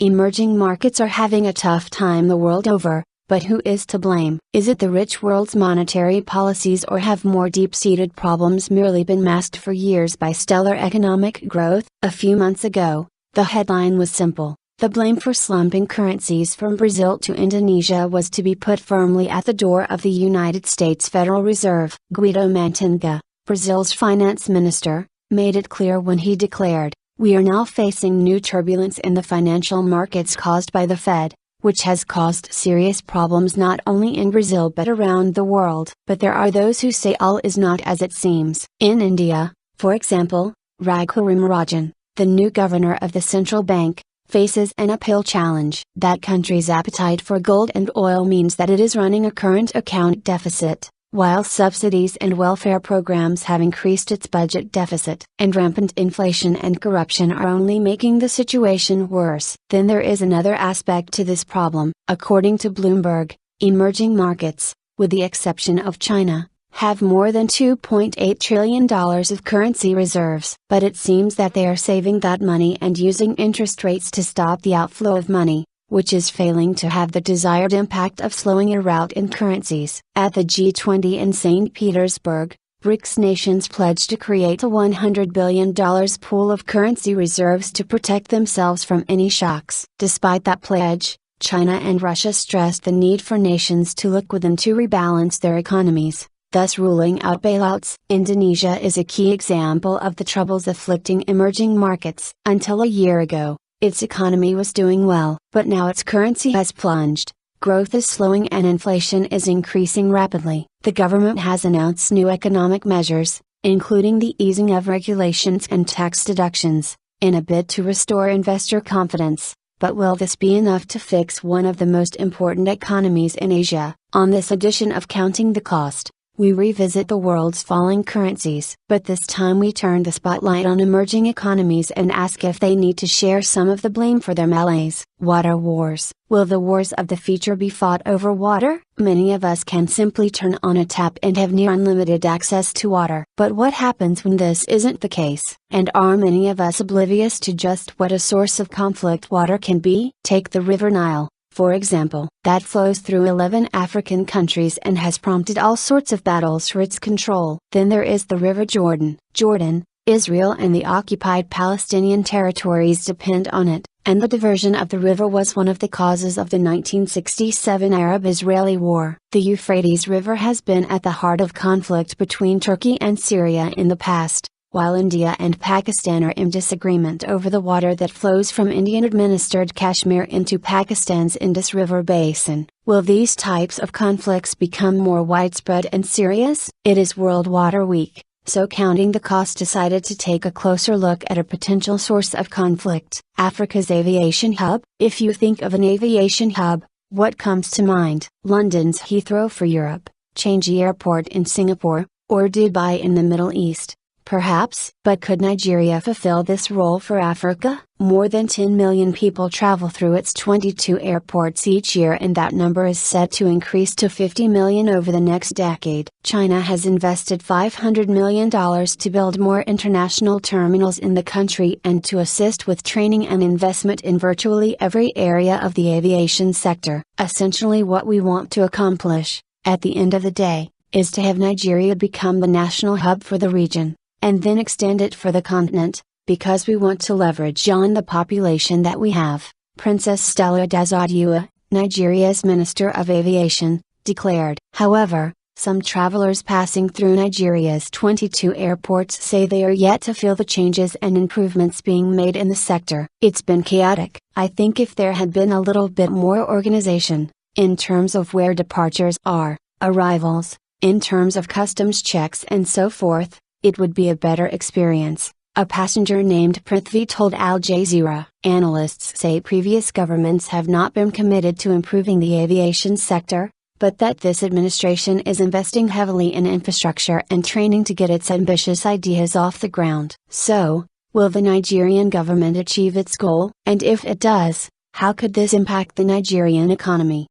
Emerging markets are having a tough time the world over, but who is to blame? Is it the rich world's monetary policies, or have more deep-seated problems merely been masked for years by stellar economic growth? A few months ago, the headline was simple: the blame for slumping currencies from Brazil to Indonesia was to be put firmly at the door of the United States Federal Reserve. Guido Mantenga, Brazil's finance minister, made it clear when he declared, "We are now facing new turbulence in the financial markets caused by the Fed, which has caused serious problems not only in Brazil but around the world." But there are those who say all is not as it seems. In India, for example, Raghuram Rajan, the new governor of the central bank, faces an uphill challenge. That country's appetite for gold and oil means that it is running a current account deficit, while subsidies and welfare programs have increased its budget deficit. And rampant inflation and corruption are only making the situation worse. Then there is another aspect to this problem. According to Bloomberg, emerging markets, with the exception of China, have more than $2.8 trillion of currency reserves. But it seems that they are saving that money and using interest rates to stop the outflow of money, which is failing to have the desired impact of slowing a rout in currencies. At the G20 in St. Petersburg, BRICS nations pledged to create a $100 billion pool of currency reserves to protect themselves from any shocks. Despite that pledge, China and Russia stressed the need for nations to look within to rebalance their economies, thus ruling out bailouts. Indonesia is a key example of the troubles afflicting emerging markets. Until a year ago, its economy was doing well, but now its currency has plunged, growth is slowing and inflation is increasing rapidly. The government has announced new economic measures, including the easing of regulations and tax deductions, in a bid to restore investor confidence. But will this be enough to fix one of the most important economies in Asia? On this edition of Counting the Cost, we revisit the world's falling currencies. But this time we turn the spotlight on emerging economies and ask if they need to share some of the blame for their malaise. Water wars. Will the wars of the future be fought over water? Many of us can simply turn on a tap and have near unlimited access to water. But what happens when this isn't the case? And are many of us oblivious to just what a source of conflict water can be? Take the River Nile, for example, that flows through 11 African countries and has prompted all sorts of battles for its control. Then there is the River Jordan. Jordan, Israel and the occupied Palestinian territories depend on it, and the diversion of the river was one of the causes of the 1967 Arab-Israeli War. The Euphrates River has been at the heart of conflict between Turkey and Syria in the past, while India and Pakistan are in disagreement over the water that flows from Indian-administered Kashmir into Pakistan's Indus River basin. Will these types of conflicts become more widespread and serious? It is World Water Week, so Counting the Cost decided to take a closer look at a potential source of conflict: Africa's aviation hub. If you think of an aviation hub, what comes to mind? London's Heathrow for Europe, Changi Airport in Singapore, or Dubai in the Middle East? Perhaps. But could Nigeria fulfill this role for Africa? More than 10 million people travel through its 22 airports each year, and that number is set to increase to 50 million over the next decade. China has invested $500 million to build more international terminals in the country and to assist with training and investment in virtually every area of the aviation sector. Essentially, what we want to accomplish, at the end of the day, is to have Nigeria become the national hub for the region, and then extend it for the continent, because we want to leverage on the population that we have. Princess Stella Dazadiua, Nigeria's Minister of Aviation, declared. However, some travelers passing through Nigeria's 22 airports say they are yet to feel the changes and improvements being made in the sector. It's been chaotic. I think if there had been a little bit more organization, in terms of where departures are, arrivals, in terms of customs checks and so forth, it would be a better experience, a passenger named Prithvi told Al Jazeera. Analysts say previous governments have not been committed to improving the aviation sector, but that this administration is investing heavily in infrastructure and training to get its ambitious ideas off the ground. So, will the Nigerian government achieve its goal? And if it does, how could this impact the Nigerian economy?